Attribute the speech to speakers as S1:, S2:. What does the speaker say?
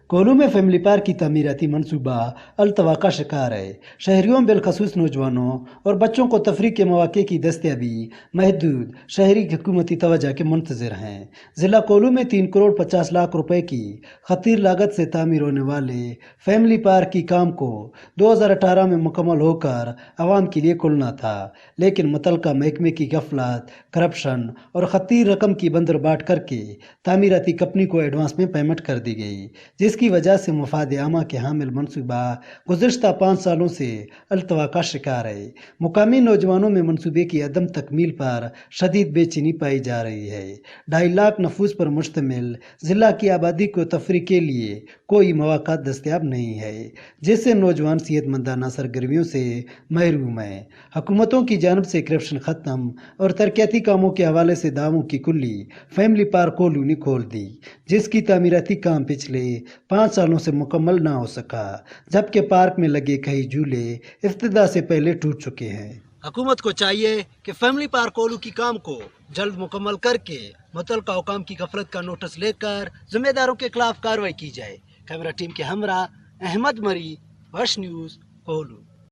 S1: कोल्लू में family park की तमीराती मनसूबा अल्तवा का शिकार है। शहरियों बिलखसूस नौजवानों और बच्चों को तफरीह के मौके की दस्तयाबी महदूद शहरी हुकूमती तवज्जो के मुंतज़िर हैं। ज़िला कोल्लू में 3 करोड़ 50 लाख रुपए की खतीर लागत से तामीर होने वाले फैमिली पार्क की काम को 2018 में मुकम्मल होकर आवाम के लिए खुलना था, लेकिन मुतलका महकमे की गफलत, करप्शन और खतीर रकम की बंदरबाट करके तामीराती कंपनी को एडवांस में पेमेंट कर दी गई, जिसकी वजह से मफाद आमा के हामिल मनसूबा गुज़श्ता 5 सालों से अल्तवा का शिकार है। मुकामी नौजवानों में मनसूबे की अदम तकमील पर शदीद बेचैनी पाई जा रही है। 2.5 लाख नफूस पर मुश्तमिल ज़िला की आबादी को तफरीह के लिए कोई मौका दस्तयाब नहीं है, जिससे नौजवान सेहतमंदाना सरगर्मियों से महरूम हैं। हुकूमतों की जानब से करप्शन ख़त्म और तरक्याती कामों के हवाले से दावों की कुल्ली फैमिली पार्क कोल्लू ने खोल दी, जिसकी तामीराती काम पिछले 5 सालों से मुकम्मल ना हो सका, जबकि पार्क में लगे कई झूले इफ्तिदा से पहले टूट चुके हैं।
S2: हुकूमत को चाहिए कि फैमिली पार्क कोल्लू की काम को जल्द मुकम्मल करके मुतल्लिका हुकाम की गफलत का नोटिस लेकर जिम्मेदारों के खिलाफ कार्रवाई की जाए। कैमरा टीम के हमरा अहमद मरी, वर्ष न्यूज़, कोल्लू।